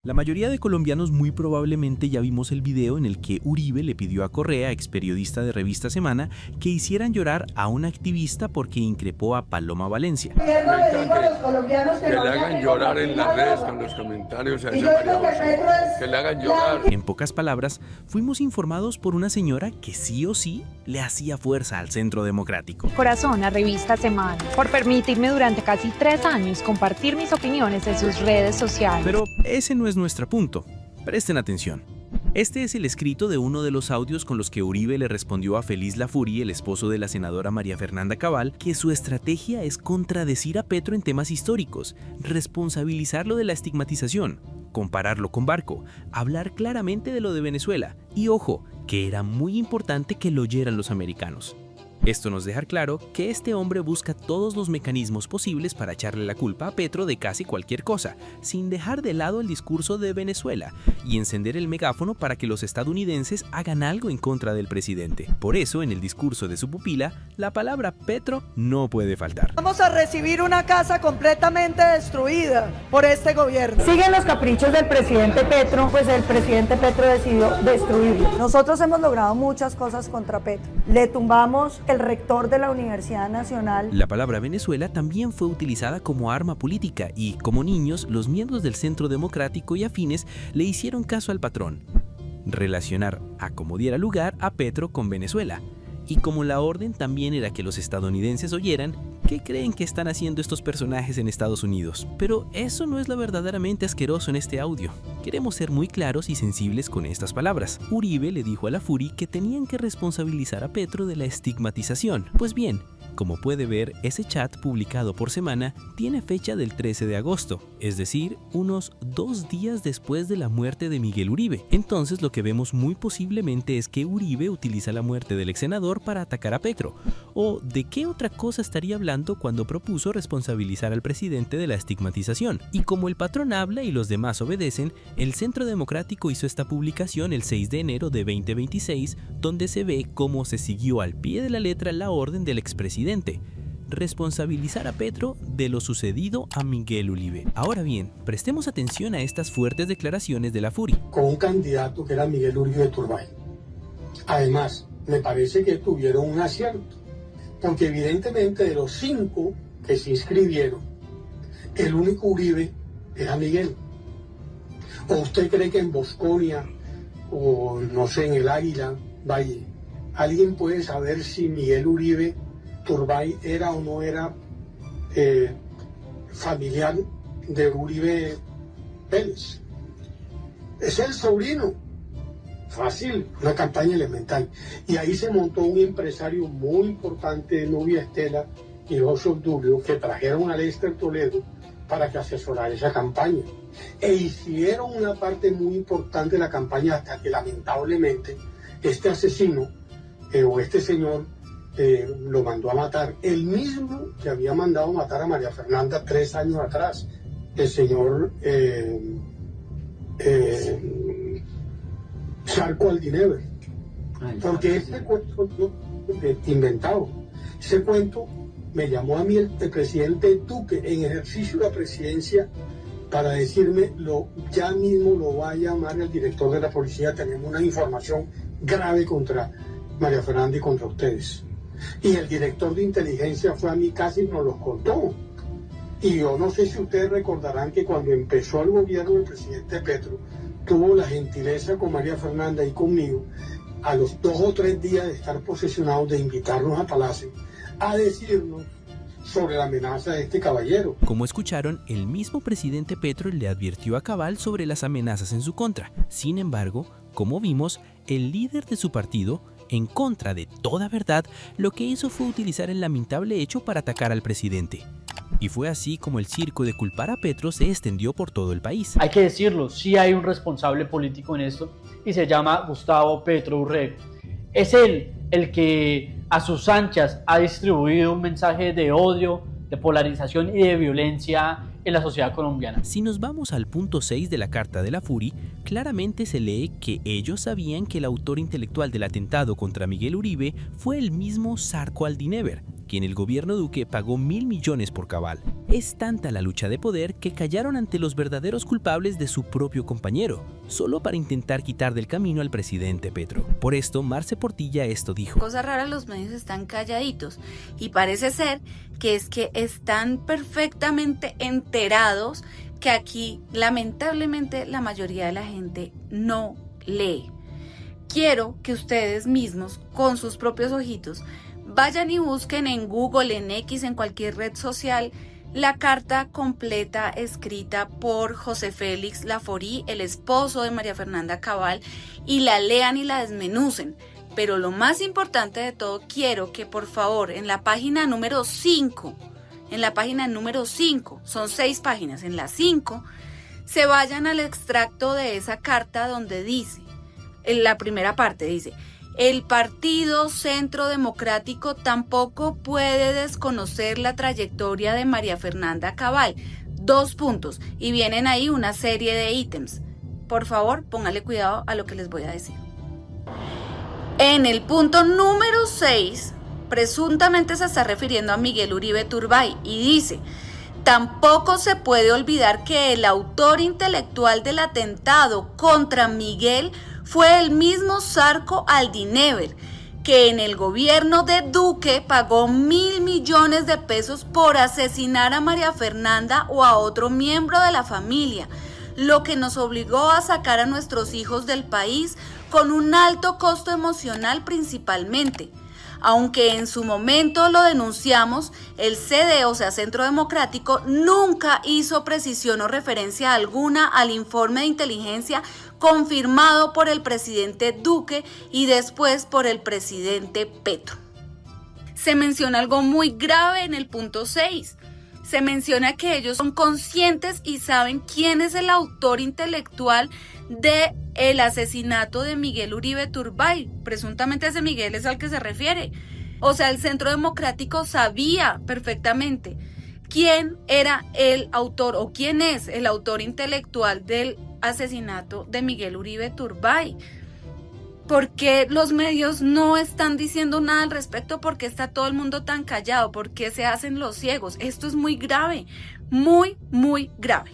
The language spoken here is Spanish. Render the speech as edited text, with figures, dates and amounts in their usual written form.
La mayoría de colombianos muy probablemente ya vimos el video en el que Uribe le pidió a Correa, ex periodista de Revista Semana, que hicieran llorar a un activista porque increpó a Paloma Valencia. Que le hagan llorar en las redes con los comentarios a esa María José. Que le hagan llorar. En pocas palabras, fuimos informados por una señora que sí o sí le hacía fuerza al Centro Democrático. Corazón a Revista Semana, por permitirme durante casi 3 años compartir mis opiniones en sus redes sociales. Pero ese no es nuestro punto. Presten atención. Este es el escrito de uno de los audios con los que Uribe le respondió a Feliz Lafuri, el esposo de la senadora María Fernanda Cabal, que su estrategia es contradecir a Petro en temas históricos, responsabilizarlo de la estigmatización, compararlo con Barco, hablar claramente de lo de Venezuela y, ojo, que era muy importante que lo oyeran los americanos. Esto nos deja claro que este hombre busca todos los mecanismos posibles para echarle la culpa a Petro de casi cualquier cosa, sin dejar de lado el discurso de Venezuela y encender el megáfono para que los estadounidenses hagan algo en contra del presidente. Por eso, en el discurso de su pupila, la palabra Petro no puede faltar. Vamos a recibir una casa completamente destruida por este gobierno. Siguen los caprichos del presidente Petro, pues el presidente Petro decidió destruirlo. Nosotros hemos logrado muchas cosas contra Petro. Le tumbamos el rector de la Universidad Nacional. La palabra Venezuela también fue utilizada como arma política y, como niños, los miembros del Centro Democrático y afines le hicieron caso al patrón: relacionar a como diera lugar a Petro con Venezuela. Y como la orden también era que los estadounidenses oyeran, ¿qué creen que están haciendo estos personajes en Estados Unidos? Pero eso no es lo verdaderamente asqueroso en este audio. Queremos ser muy claros y sensibles con estas palabras. Uribe le dijo a Lafuri que tenían que responsabilizar a Petro de la estigmatización. Pues bien, como puede ver, ese chat publicado por Semana tiene fecha del 13 de agosto, es decir, unos 2 días después de la muerte de Miguel Uribe. Entonces lo que vemos muy posiblemente es que Uribe utiliza la muerte del ex senador para atacar a Petro. ¿O de qué otra cosa estaría hablando cuando propuso responsabilizar al presidente de la estigmatización? Y como el patrón habla y los demás obedecen, el Centro Democrático hizo esta publicación el 6 de enero de 2026, donde se ve cómo se siguió al pie de la letra la orden del expresidente: responsabilizar a Petro de lo sucedido a Miguel Uribe. Ahora bien, prestemos atención a estas fuertes declaraciones de Lafuri. Con un candidato que era Miguel Uribe Turbay. Además, me parece que tuvieron un acierto, porque evidentemente de los 5 que se inscribieron, el único Uribe era Miguel. ¿O usted cree que en Bosconia, o no sé, en el Águila, Valle, alguien puede saber si Miguel Uribe Turbay era o no era familiar de Uribe Vélez? Es el sobrino. Fácil, una campaña elemental. Y ahí se montó un empresario muy importante, Nubia Estela y José Obdulio, que trajeron a Lester Toledo para que asesorara esa campaña. E hicieron una parte muy importante de la campaña, hasta que lamentablemente este asesino o este señor lo mandó a matar, el mismo que había mandado matar a María Fernanda 3 años atrás, el señor Charco Aldinever. Porque este cuento inventado, ese cuento me llamó a mí el presidente Duque en ejercicio de la presidencia para decirme, ya mismo lo va a llamar el director de la policía, tenemos una información grave contra María Fernanda y contra ustedes. Y el director de inteligencia fue a mi casa y nos los contó. Y yo no sé si ustedes recordarán que cuando empezó el gobierno del presidente Petro, tuvo la gentileza con María Fernanda y conmigo, a los 2 o 3 días de estar posesionados, de invitarnos a Palacio a decirnos sobre la amenaza de este caballero. Como escucharon, el mismo presidente Petro le advirtió a Cabal sobre las amenazas en su contra. Sin embargo, como vimos, el líder de su partido, en contra de toda verdad, lo que hizo fue utilizar el lamentable hecho para atacar al presidente. Y fue así como el circo de culpar a Petro se extendió por todo el país. Hay que decirlo, sí hay un responsable político en esto y se llama Gustavo Petro Urrego. Es él el que a sus anchas ha distribuido un mensaje de odio, de polarización y de violencia en la sociedad colombiana. Si nos vamos al punto 6 de la carta de Lafuri, claramente se lee que ellos sabían que el autor intelectual del atentado contra Miguel Uribe fue el mismo Charco Aldinever, quien el gobierno Duque pagó 1.000 millones por Cabal. Es tanta la lucha de poder que callaron ante los verdaderos culpables de su propio compañero, solo para intentar quitar del camino al presidente Petro. Por esto, Marce Portilla esto dijo: Cosa rara, los medios están calladitos y parece ser que están perfectamente enterados que aquí lamentablemente la mayoría de la gente no lee. Quiero que ustedes mismos, con sus propios ojitos, vayan y busquen en Google, en X, en cualquier red social, la carta completa escrita por José Félix Laforí, el esposo de María Fernanda Cabal, y la lean y la desmenucen. Pero lo más importante de todo, quiero que por favor en la página número 5, son 6 páginas, en la 5, se vayan al extracto de esa carta donde dice, en la primera parte dice: el Partido Centro Democrático tampoco puede desconocer la trayectoria de María Fernanda Cabal. 2 puntos, y vienen ahí una serie de ítems. Por favor, pónganle cuidado a lo que les voy a decir. En el punto número 6, presuntamente se está refiriendo a Miguel Uribe Turbay y dice: tampoco se puede olvidar que el autor intelectual del atentado contra Miguel fue el mismo Zarco Aldinever, que en el gobierno de Duque pagó 1.000 millones de pesos por asesinar a María Fernanda o a otro miembro de la familia, lo que nos obligó a sacar a nuestros hijos del país con un alto costo emocional principalmente. Aunque en su momento lo denunciamos, el CD, o sea Centro Democrático, nunca hizo precisión o referencia alguna al informe de inteligencia confirmado por el presidente Duque y después por el presidente Petro. Se menciona algo muy grave en el punto 6. Se menciona que ellos son conscientes y saben quién es el autor intelectual del asesinato de Miguel Uribe Turbay. Presuntamente ese Miguel es al que se refiere. O sea, el Centro Democrático sabía perfectamente quién era el autor o quién es el autor intelectual del asesinato de Miguel Uribe Turbay. ¿Por qué los medios no están diciendo nada al respecto? ¿Por qué está todo el mundo tan callado? ¿Por qué se hacen los ciegos? Esto es muy grave, muy, muy grave.